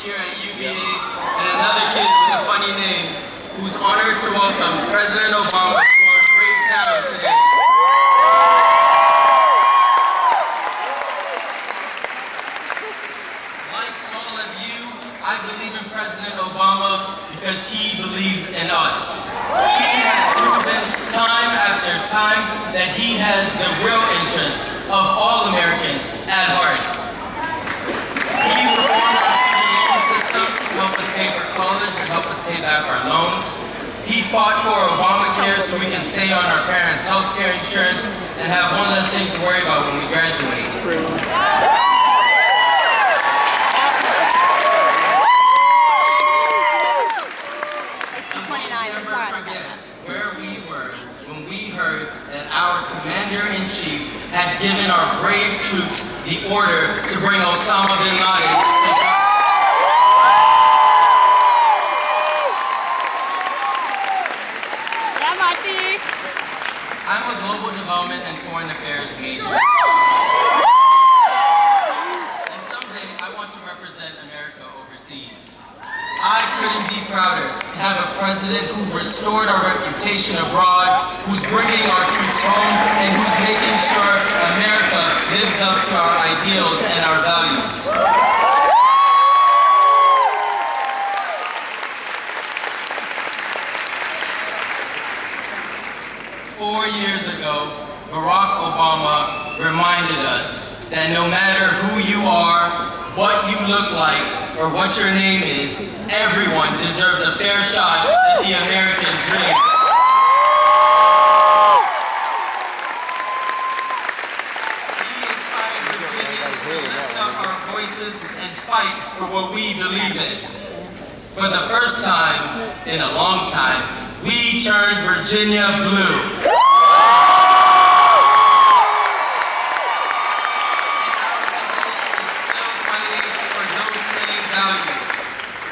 here at UVA, and another kid with a funny name who's honored to welcome President Obama to our great town today. Like all of you, I believe in President Obama because he believes in us. He has proven time after time that he has the real interests of all Americans at heart. He reformed our student loan system to help us pay for college and help us pay back our loans. He fought for Obamacare so we can stay on our parents' health care insurance and have one less thing to worry about when we graduate. Where we were when we heard that our commander-in-chief had given our brave troops the order to bring Osama bin Laden to justice. Yeah, Mati. I'm a global development and foreign affairs major. And someday I want to represent America overseas. I couldn't be prouder to have a president who restored our reputation abroad, who's bringing our troops home, and who's making sure America lives up to our ideals and our values. 4 years ago, Barack Obama reminded us that no matter who you are, what you look like, or what your name is, everyone deserves a fair shot at the American dream. He inspired Virginians to lift up our voices and fight for what we believe in. For the first time in a long time, we turned Virginia blue.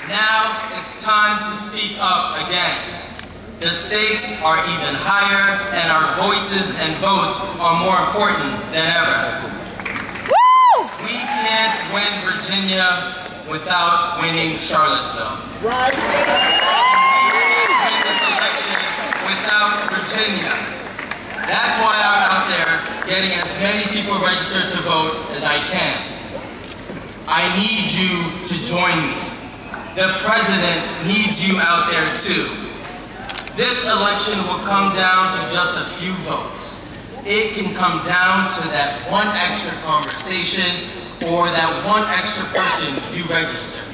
Now it's time to speak up again. The stakes are even higher, and our voices and votes are more important than ever. Woo! We can't win Virginia without winning Charlottesville. Right. We can't win this election without Virginia. That's why I'm out there getting as many people registered to vote as I can. I need you to join me. The president needs you out there too. This election will come down to just a few votes. It can come down to that one extra conversation or that one extra person you register.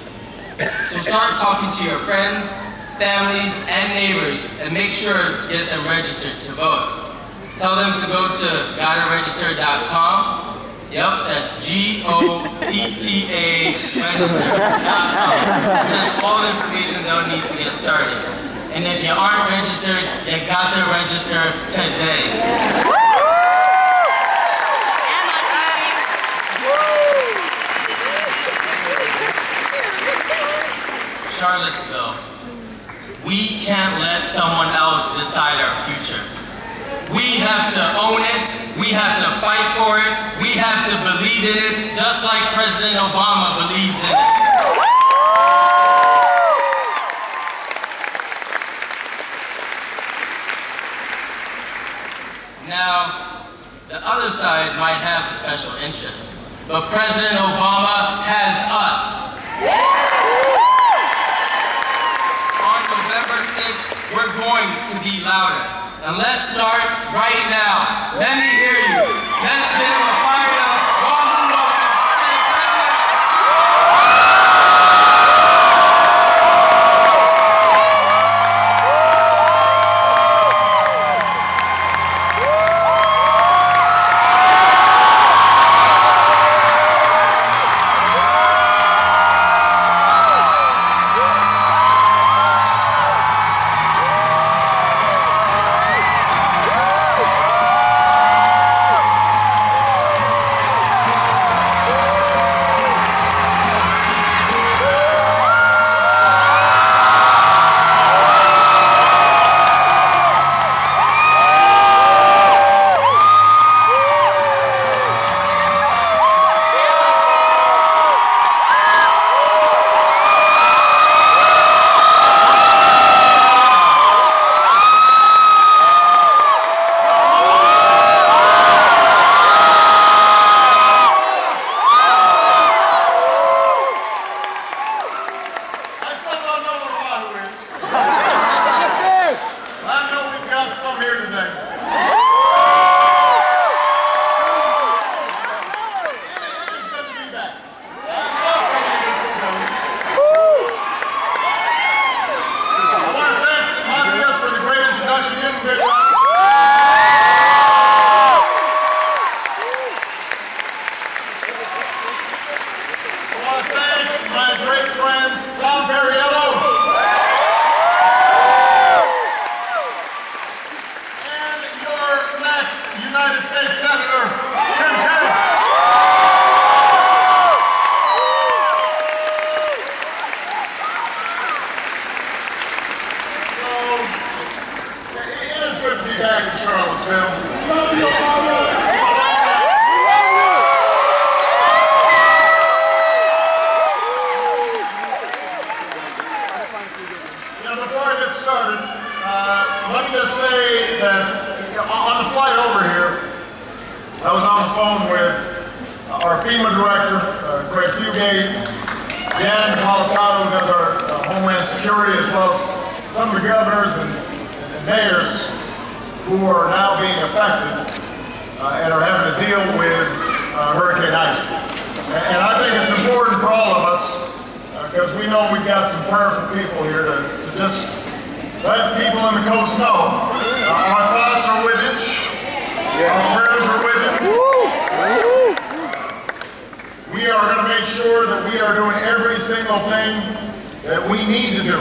So start talking to your friends, families, and neighbors and make sure to get them registered to vote. Tell them to go to gottaregister.com. Yep, that's GOTTA register.com. That's all the information they'll need to get started. And if you aren't registered, you got to register today. Charlottesville, we can't let someone else decide our future. We have to own it, we have to fight for it, we have to believe in it, just like President Obama believes in it. Now, the other side might have special interests, but President Obama has us. On November 6th, we're going to be louder. And let's start right now. Let me hear you. Let's give him a fired up wahoo welcome to the thank my great friends, Tom Perriello and your next United States Senator, Tim Kaine. So, it is good to be back in Charlottesville. Let me just say that on the flight over here, I was on the phone with our FEMA director, Craig Fugate, Jan Napolitano, who does our Homeland Security, as well as some of the governors and mayors who are now being affected and are having to deal with Hurricane Isaac. And I think it's important for all of us, because we know we've got some prayerful people here to just let people on the coast know our thoughts are with you, our prayers are with you. We are going to make sure that we are doing every single thing that we need to do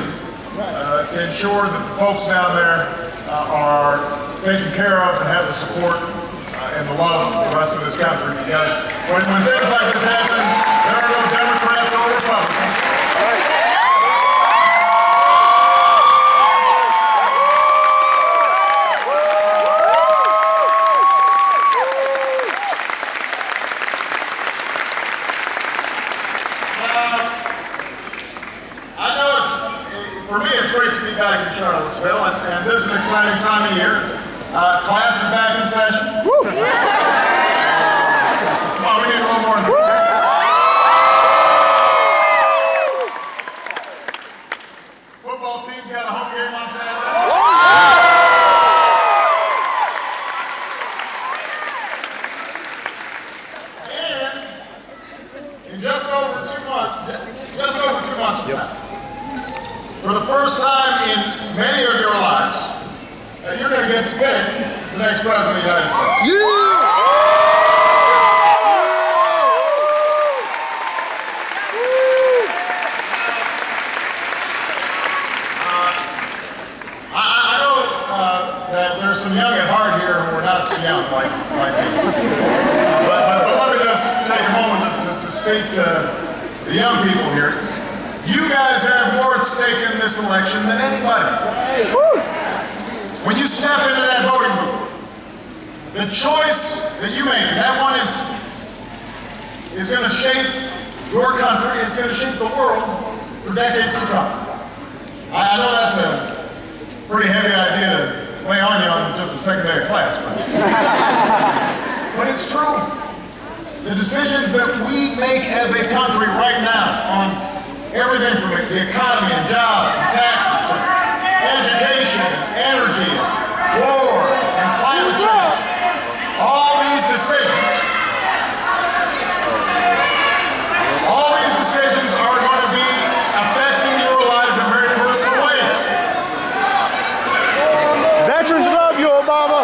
to ensure that the folks down there are taken care of and have the support and the love of the rest of this country. Because when things like this happen, there are no Democrats or Republicans. For me, it's great to be back in Charlottesville, and this is an exciting time of year. Class is back in session. Come on, we need a little more. Football team's got a home game on Saturday. And in just over 2 months from now, for the first time in many of your lives, you're going to get to pick the next president of the United States. I know that there's some young at heart here who are not so young like me. But let me just take a moment to speak to the young people here. You guys have more at stake in this election than anybody. When you step into that voting booth, the choice that you make in that one instant is going to shape your country, it's going to shape the world for decades to come. I know that's a pretty heavy idea to lay on you on just the second day of class, but it's true. The decisions that we make as a country right now on everything from the economy and jobs and taxes to education, energy, war, and climate change. All these decisions are going to be affecting your lives in very personal ways. Veterans love you, Obama.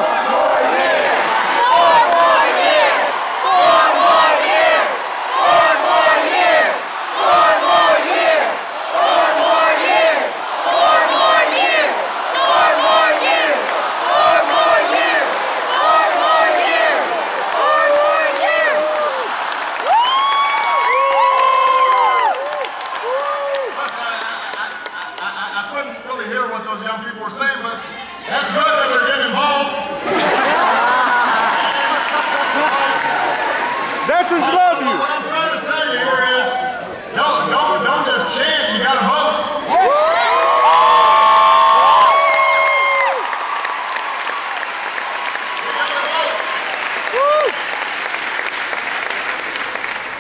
Veterans love you. What I'm trying to tell you here is, don't just chant, you gotta vote.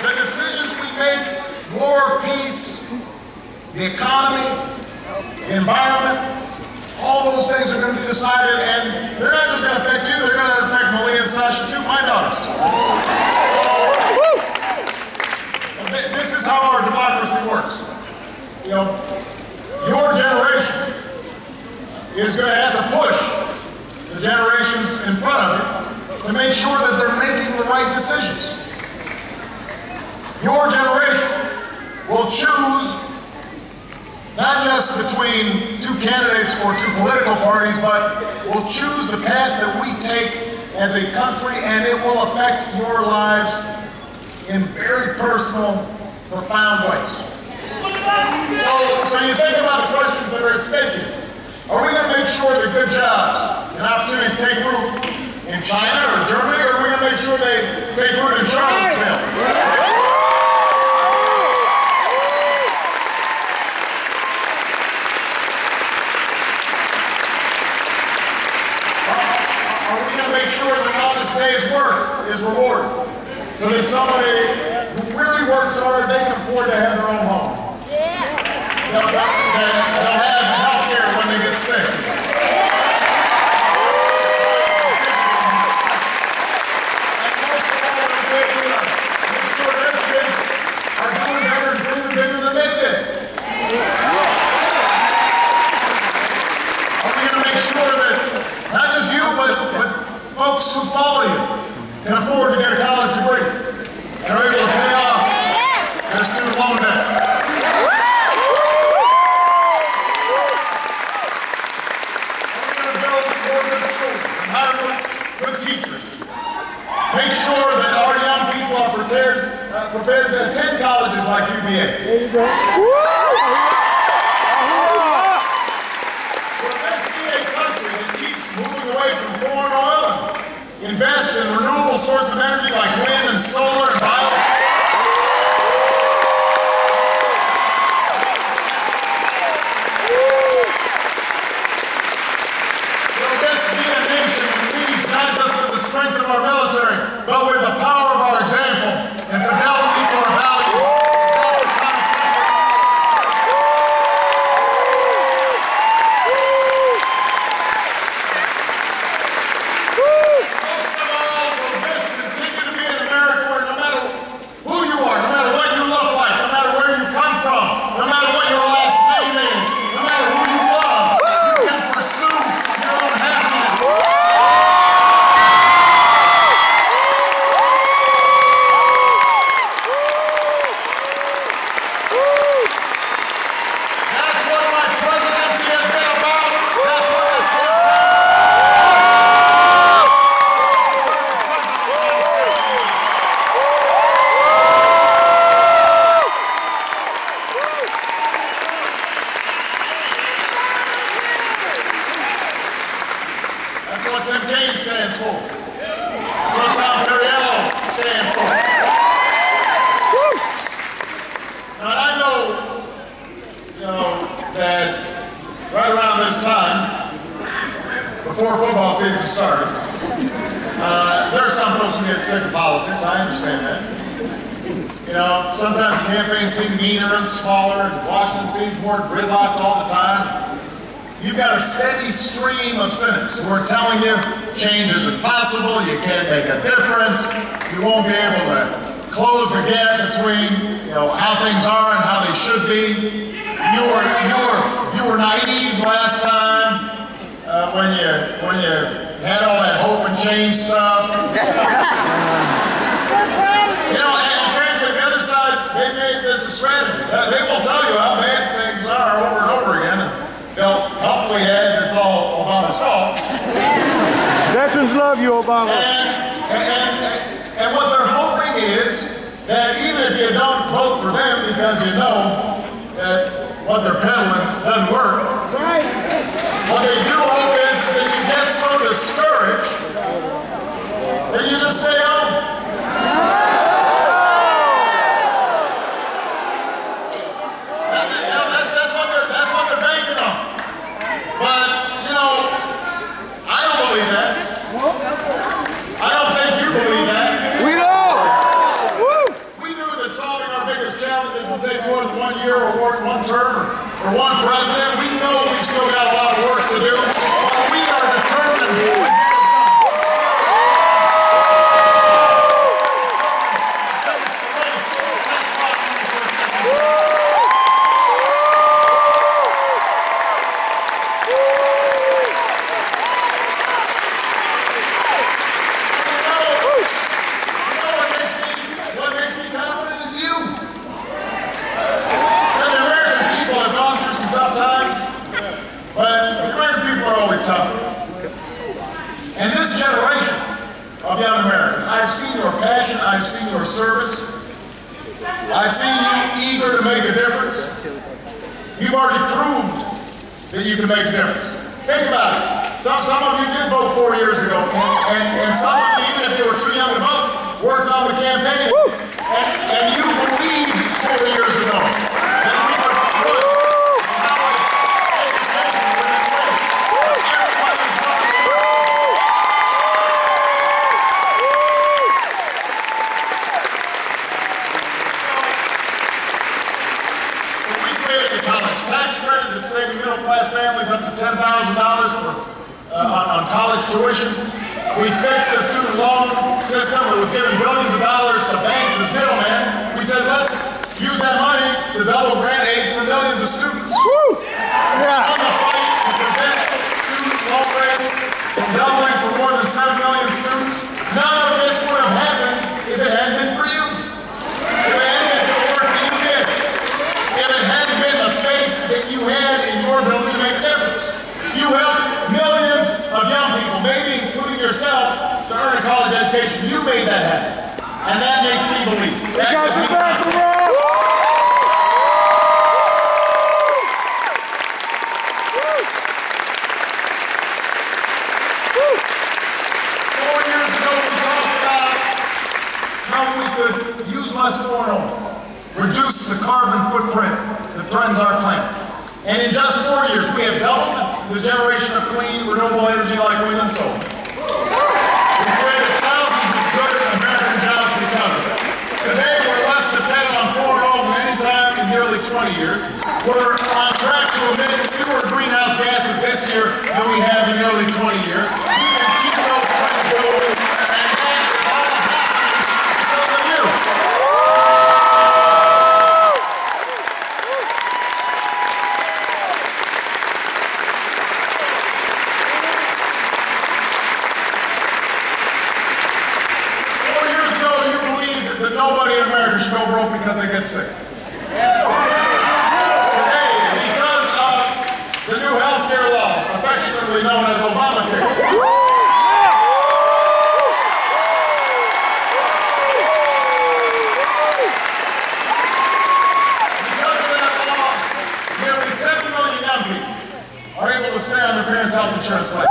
The decisions we make, war, peace, the economy, the environment, all those things are going to be decided, and they're not just going to affect you, they're going to affect Malia and Sasha too, my daughters. This is how our democracy works. You know, your generation is going to have to push the generations in front of it to make sure that they're making the right decisions. Your generation will choose not just between two candidates or two political parties, but will choose the path that we take as a country, and it will affect your lives in very personal, profound ways. So you think about the questions that are at stake here. Are we going to make sure that good jobs and opportunities take root in China or Germany, or are we going to make sure they take root in Charlottesville? Make sure that an honest day's work is rewarded, so that somebody who really works hard, they can afford to have their own home. They'll have health care when they get sick. Make sure their kids are doing better and dreaming bigger than they did. Are we going to make sure that not just you, but folks who follow you can afford to get a college degree and are able to pay off their student loan debt? We're going to build more good schools and hire good teachers. Make sure that our young people are prepared to attend colleges like UVA. There you go. Invest in renewable sources of energy like wind and solar and biofuels. We'll best be a nation that leads not just with the strength of our military, but with the power of our example and fidelity to our values. Stands for. That's what Tom Perriello stands for. Now I know, that right around this time, before football season started, there are some folks who get sick of politics. I understand that. Sometimes the campaigns seem meaner and smaller, and Washington seems more gridlocked all the time. You've got a steady stream of cynics who are telling you change isn't possible, you can't make a difference, you won't be able to close the gap between how things are and how they should be. You were naive last time when you had all that hope and change stuff. And frankly, the other side, they made this a strategy. They will tell you how bad things are over and over again. They'll hopefully add it's all Obama's fault. Veterans love you, Obama. And what they're hoping is that even if you don't vote for them because you know that what they're peddling doesn't work, what they do hope is that you get so discouraged that you just stay home. I don't think you believe that. We don't. We knew that solving our biggest challenges would take more than 1 year or one term or one president. We know we've still got a lot of work to do, but we are determined. tougher. And this generation of young Americans, I've seen your passion, I've seen your service, I've seen you eager to make a difference. You've already proved that you can make a difference. Think about it. Some of you did vote 4 years ago, and some of you, even if you were too young to vote, worked on the campaign. And you believed 4 years ago that we could put our education within reach of everybody's life. So we created a college tax credit that's saving middle-class families up to $10,000 on college tuition. We fixed the student loan system that was giving billions of dollars to banks as middlemen. We said, let's use that money to double grant aid for millions of students. Woo! Yeah. On the fight to prevent student loan rates from doubling for more than 7 million students. None of this would have happened if it hadn't been for you. If it hadn't been for the work that you did. If it hadn't been the faith that you had in your ability to make a difference. You helped millions of young people, maybe including yourself, to earn a college education. You made that happen. And that makes me believe. That gives me confidence. 4 years ago, we talked about how we could use less corn oil, reduce the carbon footprint that threatens our planet. And in just 4 years, we have doubled the generation of clean, renewable energy like wind and solar. We created thousands of good American jobs because of it. Today, we're less dependent on foreign oil than any time in nearly 20 years. We're on track to emit fewer greenhouse gases this year than we have in nearly 20 years. You can keep those trends going, and that is all happening because of you. That nobody in America should go broke because they get sick. Today, because of the new health care law, affectionately known as Obamacare, because of that law, nearly 7 million young people are able to stay on their parents' health insurance plan.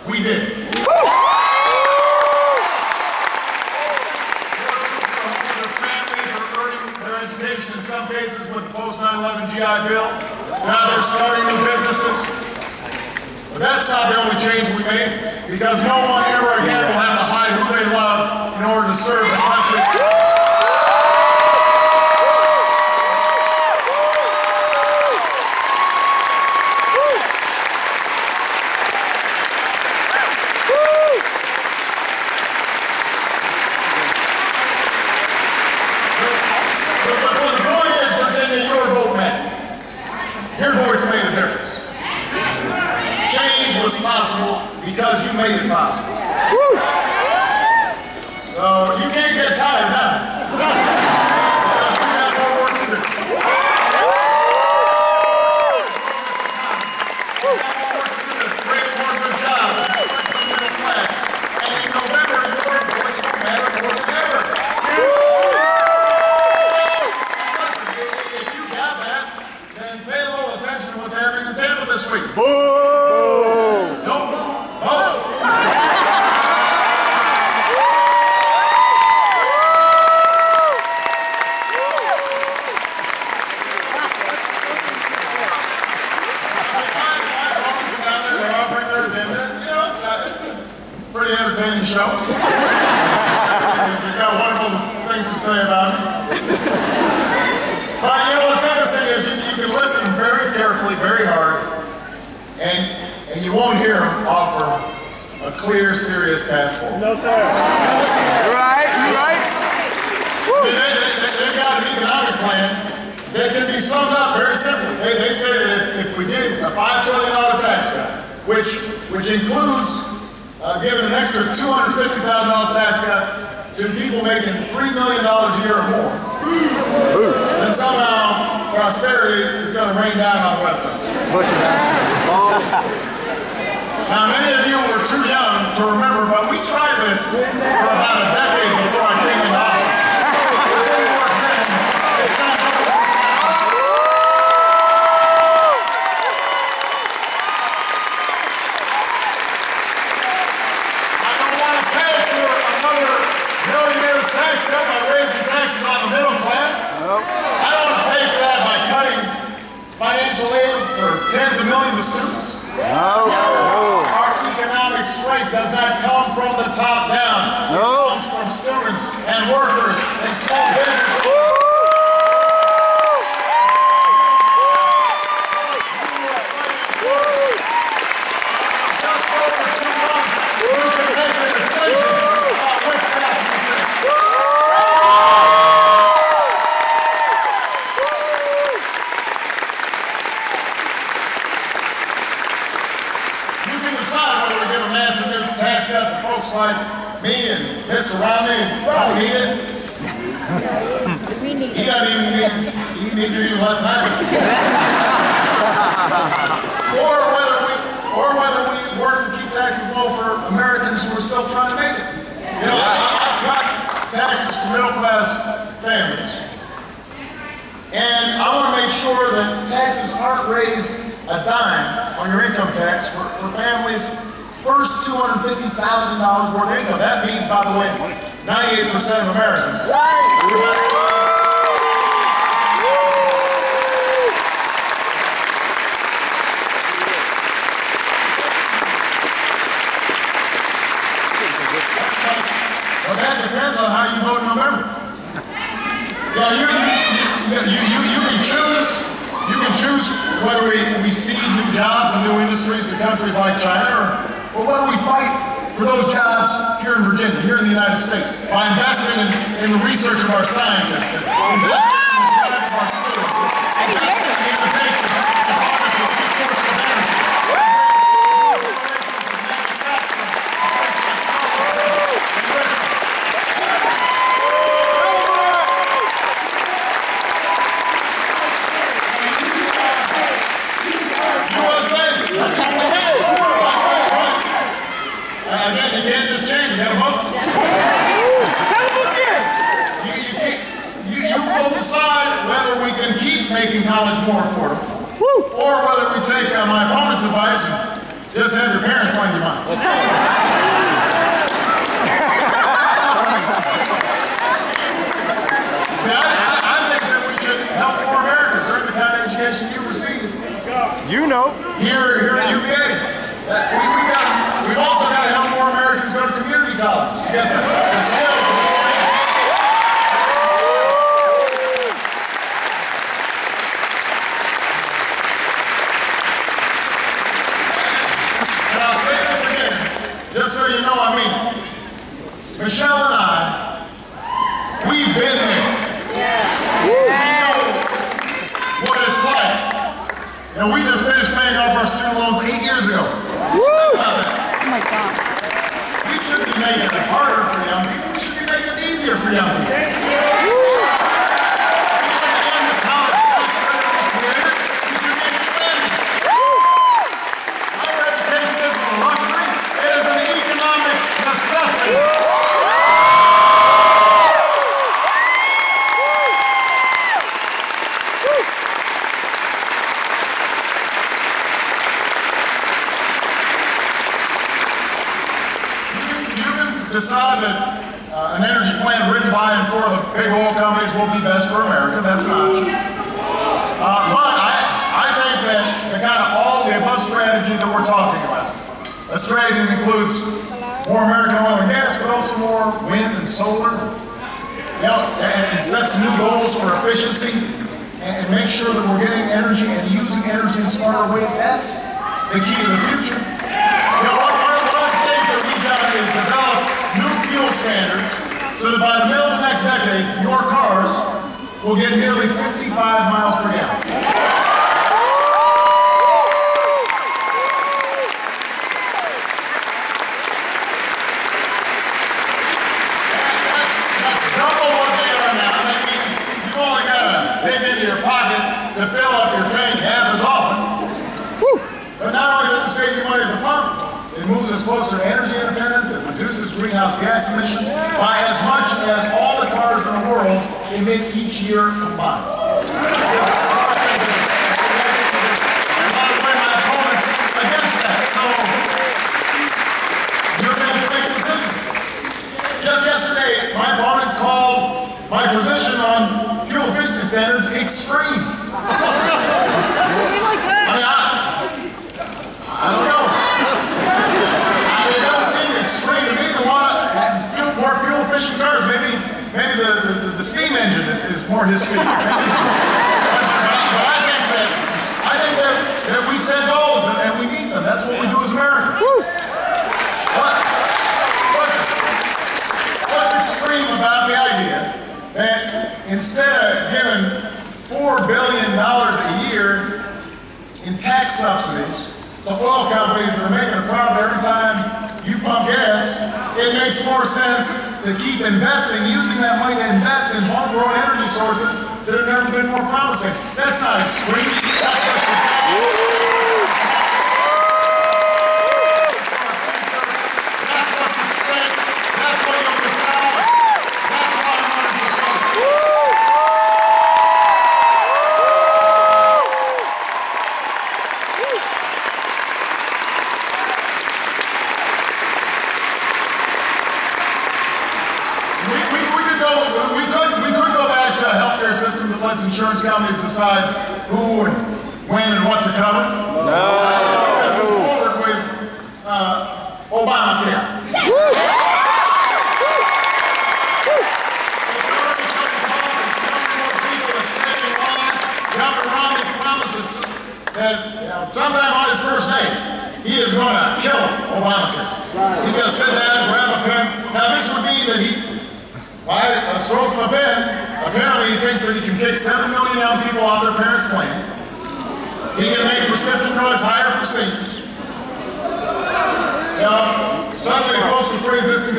We did. More troops are their families are earning their education in some cases with the post 9/11 GI Bill. Now they're starting new businesses. But that's not the only change we made, because no one ever again will have to hide who they love in order to serve the country. Your voice made a difference. Change was possible because you made it possible. So you can't get tired now. Because we got more work to do. We got more work to do to create more good jobs and strengthen the middle class. And in November, your voice will matter more than ever. If you got that, then pay a little attention to what's happening in Tampa this week. Boo! Don't move. Vote. It's a pretty entertaining show. things to say about me. But you know what's interesting is you can listen very carefully, very hard, and you won't hear them offer a clear, serious path forward. No, sir. You're right. You're right. They've got an economic plan that can be summed up very simply. They say that if we did a $5 trillion tax cut, which includes giving an extra $250,000 tax cut to people making $3 million a year or more, then somehow prosperity is going to rain down on the West Coast. Now, many of you were too young to remember, but we tried this for about a decade before I came into office. It didn't work then. It's not going to work now. I don't want to pay for another millionaire's tax cut by raising taxes on the middle class. I don't want to pay for that by cutting financial aid for tens of millions of students. Our economic strength does not come from the top down. It comes from students and workers and small businesses. Just over 2 months, you can make a decision about which path you take. You can decide whether we give a massive new tax cut to folks like me and Mr. Romney. Don't need it. We need He doesn't even need it. He needs it even less than I do. Or whether we work to keep taxes low for Americans who are still trying to make it. You know, I've got taxes for middle-class families. And I want to make sure that taxes aren't raised a dime on your income tax for families' first $250,000 worth of income. That means, by the way, 98% of Americans. Well, that depends on how you vote in November. Yeah, you can choose. You can choose whether we seed new jobs and new industries to countries like China, or whether we fight for those jobs here in Virginia, here in the United States, by investing in the research of our scientists, investing in the drive of our students, investing in the innovation of harness of resources of energy. Again, you can't just change, you gotta vote. You will decide whether we can keep making college more affordable, or whether we take my opponent's advice and just have your parents lend you money. See, I think that we should help more Americans earn the kind of education you receive. You know. Here at UVA. We've also got to help more Americans go to community college to get the skills. And I'll say this again, just so you know I mean it. Michelle and I, we've been there. We know what it's like. You know, we just finished paying off our student loans 8 years ago. Oh my God. We shouldn't be making it harder for young people. We should be making it easier for young people. We should end the college tax credit we created. We should be expanding it. Higher education isn't a luxury. It is an economic necessity. Decide that an energy plan written by and for the big oil companies will be best for America. That's an option. But I think that the kind of all-the-above strategy that we're talking about, a strategy that includes more American oil and gas, but also more wind and solar, and sets new goals for efficiency, and make sure that we're getting energy and using energy in smarter ways. That's the key to the future. One of the things that we've done is develop new fuel standards so that by the middle of the next decade, your cars will get nearly 55 miles per gallon. To fill up your tank half as often. Woo. But not only does it save you money at the pump, it moves us closer to energy independence, it reduces greenhouse gas emissions by as much as all the cars in the world emit each year combined. And by the way, my opponent's against that, so you're going to have to make a decision. Just yesterday, my opponent called my position on fuel efficiency standards extreme. I don't know. It doesn't seem extreme to me to want to have more fuel-efficient cars. Maybe the steam engine is more his speed. But I think that we set goals and we meet them. That's what we do as Americans. What's extreme about the idea that instead of giving $4 billion a year in tax subsidies to oil companies that are making a profit every time you pump gas, it makes more sense to keep investing, using that money to invest in homegrown energy sources that have never been more promising. That's not extreme. That's what you're That's what's at stake. That's what you'll decide. That's what I'm going to propose. We could go back to a healthcare system that lets insurance companies decide who and when and what to cover. No. We're going to move forward with Obamacare. It's already showing policies, more people are saving lives. Governor Romney's promises that sometime on his first day, he is going to kill Obamacare. He's going to sit down and grab a pen. Now this would mean that by a stroke of a pen, apparently he thinks that he can kick 7 million young people off their parents' plan. He can make prescription drugs higher for seniors. Suddenly folks with pre-existing